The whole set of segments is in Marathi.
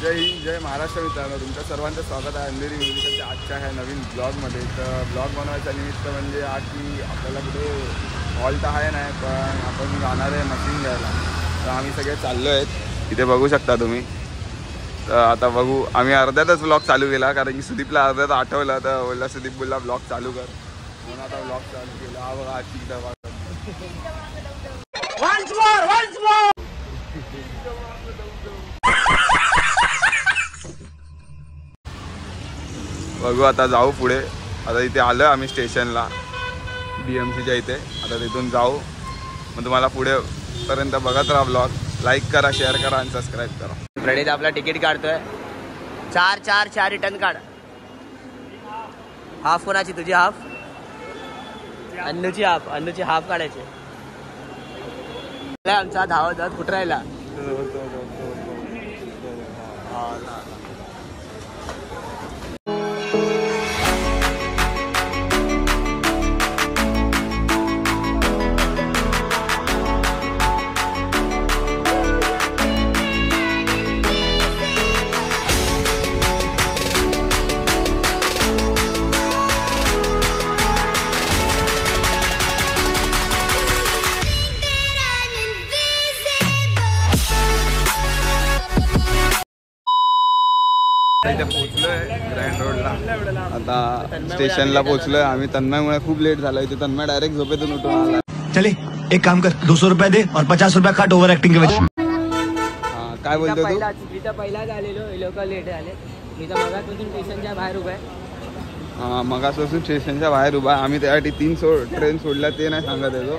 जय हिंद, जय महाराष्ट्र मित्रांनो, तुमचं सर्वांचं स्वागत आहे अंधेरी म्युझिकलच्या आजच्या ह्या नवीन ब्लॉगमध्ये. तर ब्लॉग बनवायचा निमित्त म्हणजे हा की आपल्याला कुठे हॉल तर आहे नाही, पण आपण जाणार आहे मशीन घ्यायला. तर आम्ही सगळे चाललो आहेत, इथे बघू शकता तुम्ही. तर आता बघू, आम्ही अर्ध्यातच ब्लॉग चालू केला कारण की सुदीपला अर्ध्यात आठवलं तर बोलला, सुदीप बोलला ब्लॉग चालू कर, म्हणून आता ब्लॉग चालू केला. हा बघा आजची डबा बघू. आता जाऊ पुढे. आता इथे आलं आम्ही स्टेशनला BMCच्या इथे. आता तिथून जाऊ, मग तुम्हाला पुढे पर्यंत बघत राहा ब्लॉग. लाईक करा, शेअर करा आणि सबस्क्राईब करा. प्रणित आपला तिकीट काढतोय. 4 रिटर्न काढ. हाफ कोणाची? तुझी हाफ? अन्नूची हाफ काढायची. आमचा धावत कुठं राहिला? इथे पोहोचलोय ग्रँड रोडला. आता स्टेशनला पोहोचलोय आम्ही. तन्मयमुळे खूप लेट झाला. इथे तन्मय डायरेक्ट झोपेतून उठून आला. चले एक काम कर, 200 रुपये दे और 50 रुपये काट ओव्हर ऍक्टिंग के वजह. हा, काय बोलतो तू? मी तर पहिलाच आलेलो, हे लोक लेट आले. मी तर मगापासून स्टेशनच्या बाहेर उभा आहे. हा, मगापासून स्टेशनच्या बाहेर उभा. आम्ही त्यासाठी 3 ट्रेन सोडल्या ते नाही सांगत येतो.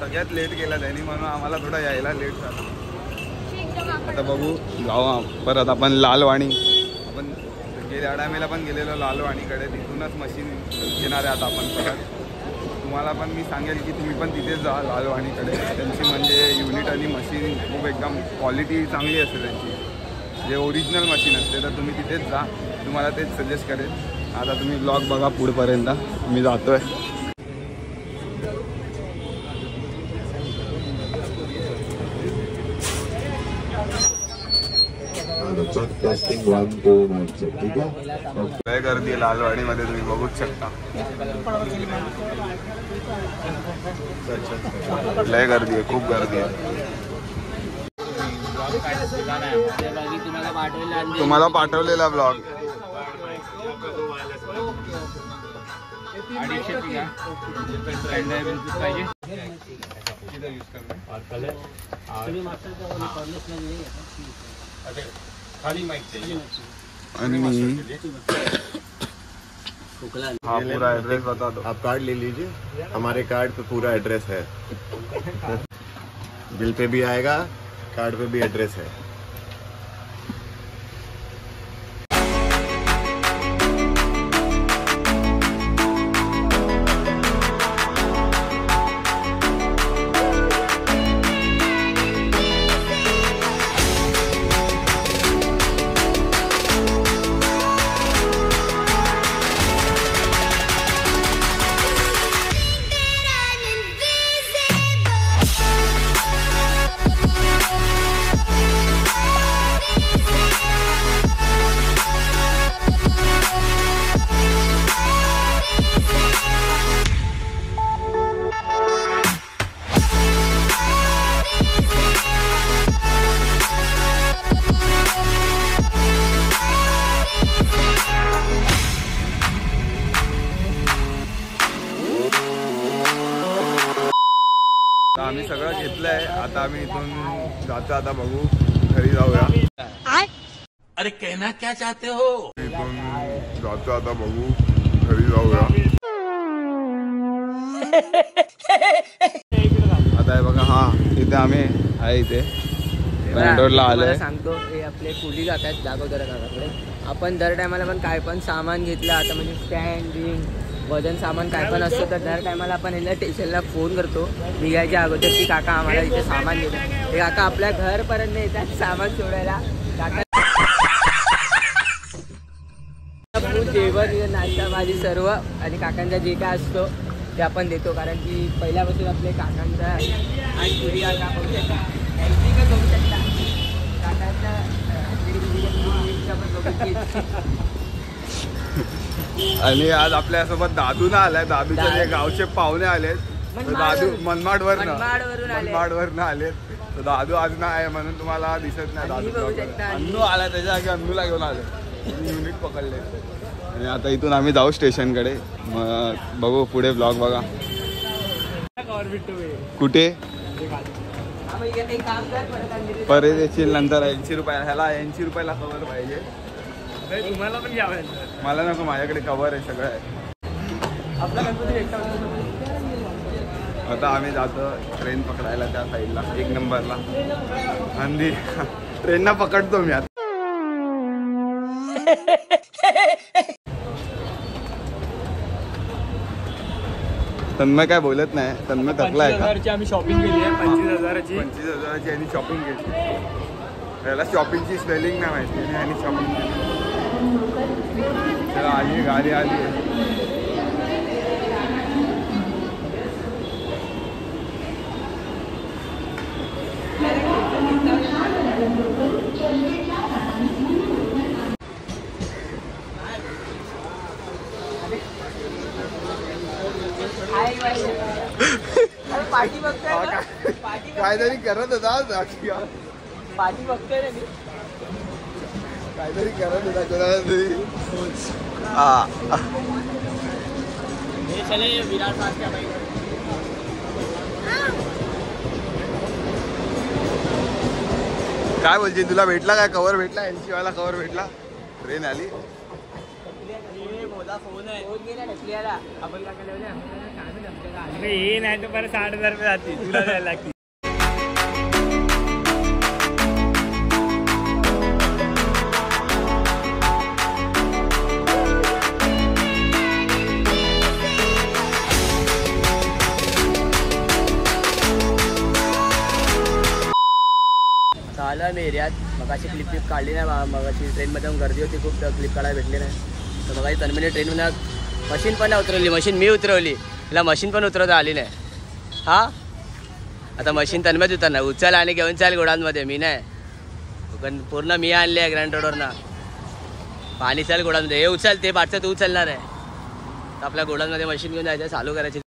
सगळ्यात लेट केला त्यांनी, म्हणून आम्हाला थोडा यायला लेट झाला. आता बघू, जाऊ परत आपण लालवाणी. आपण गेल्या टायमेला पण गेलेलो लालवाणीकडे, तिथूनच मशीन घेणार आहे आता आपण परत. तुम्हाला पण मी सांगेल की तुम्ही पण तिथेच जा लालवाणीकडे. त्यांची म्हणजे युनिट आणि मशीन खूप एकदम क्वालिटी चांगली असते त्यांची, जे ओरिजिनल मशीन असते. तर तुम्ही तिथेच जा, तुम्हाला तेच सजेस्ट करेल. आता तुम्ही ब्लॉग बघा पुढपर्यंत. मी जातोय. लय गर्दी आहे लालवाडीमध्ये, तुम्ही बघूच शकता. लय गर्दी आहे, खूप गर्दी आहे. तुम्हाला पाठवलेला ब्लॉग. आणि हाँ पूरा एड्रेस बता दो. आप कार्ड ले लीजिए, हमारे कार्ड पे पूरा एड्रेस है. बिल पे भी आएगा, कार्ड पे भी एड्रेस है. आम्ही सगळं घेतलंय. आता आम्ही इथून जातो. आता बघू, घरी जाऊया. अरे कहना क्या चाहते हो? इथून जातो. आता बघू, घरी जाऊया. आता आहे बघा, हा इथे आम्ही आहे, इथे रोडला आलोय. सांगतो, हे आपले कुली जातात दाखवतो दादाकडे. आपण दर टायमाला पण काय पण सामान घेतलं, आता म्हणजे स्टँड बिंग वजन सामान काय पण असतं, तर दर टायमाला आपण यांना स्टेशनला फोन करतो निघायच्या अगोदर की काका आम्हाला इथे सामान घेतो. ते काका आपल्या घरपर्यंत येतात सामान सोडायला. काका जेवण, नाश्ता, भाजी सर्व आणि काकांचा जे काय असतो ते आपण देतो. कारण की पहिल्यापासून आपले काकांचा आणि पुरी काका बघू शकता, काकांचा आणि आज आपल्यासोबत दादू ना आलाय. दादूचे जे गावचे पाहुणे आलेत. तर दादू मनमाडवरनं आलेत. तर दादू आज ना आहे म्हणून तुम्हाला दिसत नाही. दादू अन्नू आला, त्याच्या जागी अन्नूला घेऊन आले. युनिट पकडले. आणि आता इथून आम्ही जाऊ स्टेशनकडे. मग बघू पुढे ब्लॉग बघा. कुठे परत येशील नंतर 80 रुपयाला. ह्याला 80 रुपयाला कवर पाहिजे. तुम्हाला पण घ्यावं. मला नको, माझ्याकडे कवर आहे, सगळं आहे. आता आम्ही जातो ट्रेन पकडायला त्या साईडला 1 नंबरला. आणि ट्रेनना पकडतो मी आता. तन्मय काय बोलत नाही. तन्मय थकलाय का? आम्ही शॉपिंग केली आहे 25,000ची. 25,000ची यांनी शॉपिंग केली. त्याला शॉपिंगची स्पेलिंग नाही माहिती आणि यांनी शॉपिंग केली. चला आली, गाडी आली. पार्टी बघतोय काहीतरी करत होता. पार्टी बघतोय ना मी. काहीतरी करत होता कोणाला तरी. विराट काय बोलते, तुला भेटला काय कवर? भेटला 80 वाला कवर भेटला. ट्रेन आली. हे नाही तर परत 60,000 रुपये जाते. तुला द्यायला लागते. आला मी एरियात. मगाशी क्लिप काढली नाही. मगाशी ट्रेनमध्ये गर्दी होती खूप, तर क्लिप काढायला भेटली नाही. तर मगाशी तन्मयने ट्रेनमध्ये मशीन पण नाही उतरवली. मशीन मी उतरवली, तिला मशीन पण उतरवता आली नाही. हा आता मशीन तन्मयच उतरणार. उचल आणि घेऊन चाल गोडांमध्ये. मी नाही, पूर्ण मी आणले आहे ग्रँड रोडवरनं. पाणी चाल गोडांमध्ये. हे उचल, ते पाठचं तू उचलणार आहे. तर आपल्या गोडांमध्ये मशीन घेऊन जायचं, चालू करायची.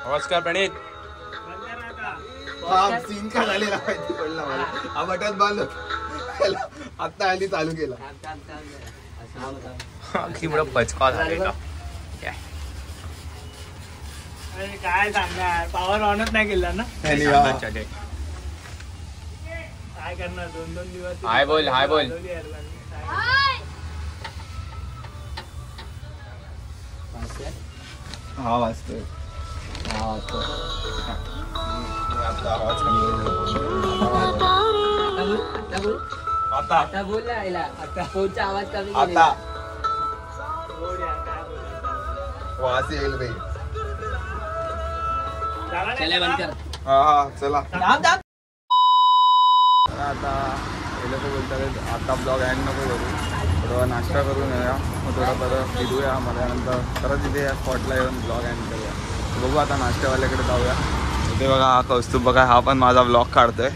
नमस्कार प्रणित. सीन का झालेला माहिती पडला मला. हा बटन बंद आता आली चालू केला. पचका झालेला. काय सांगणार, पॉवर ऑनच नाही केला ना. काय करणार 2-2 दिवस. हाय बोल, हाय बोल. हा वाजतोय. आता बोल आता फोनचा आवाज कमी. आता वास येईल बाई. चला बंद कर. हा चला. आता हे लोक बोलतात आता ब्लॉग एंड नको करू. थोडं नाश्ता करून येऊया, मग थोडं परत फिरूया, मग त्यानंतर परत इथे या स्पॉटला येऊन ब्लॉग एंड करूया. बघू आता नाश्त्यावाल्याकडे जाऊया. इथे बघा हा कौस्तुभ बघा, हा पण माझा ब्लॉग काढतोय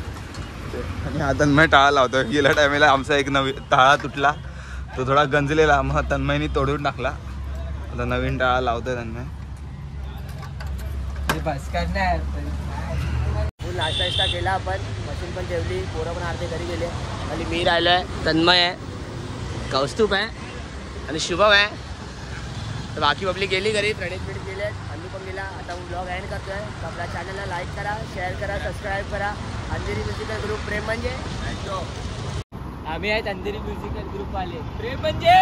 आणि हा तन्मय टाळा लावतोय. गेल्या टायमेला आमचा एक नवीन टाळा तुटला, तो थोडा गंजलेला, मग तन्मयनी तोडून टाकला. आता नवीन टाळा लावतोय तन्मय. बस करणार नाश्ता विष्टा केला आपण, मशीन पण ठेवली, पोरं पण अर्धे घरी गेले आणि मी राहिलोय. तन्मय आहे, कौस्तुभ आहे आणि शुभम आहे. तर बाकी पब्लिक गेली घरी, प्रणित गेले, अन्नू पण गेला. आता मी ब्लॉग एंड करतोय. तर आपल्या चॅनलला लाईक करा, शेअर करा, सबस्क्राईब करा. अंधेरी म्युझिकल ग्रुप प्रेम म्हणजे आम्ही आहेत. अंधेरी म्युझिकल ग्रुपवाले प्रेम म्हणजे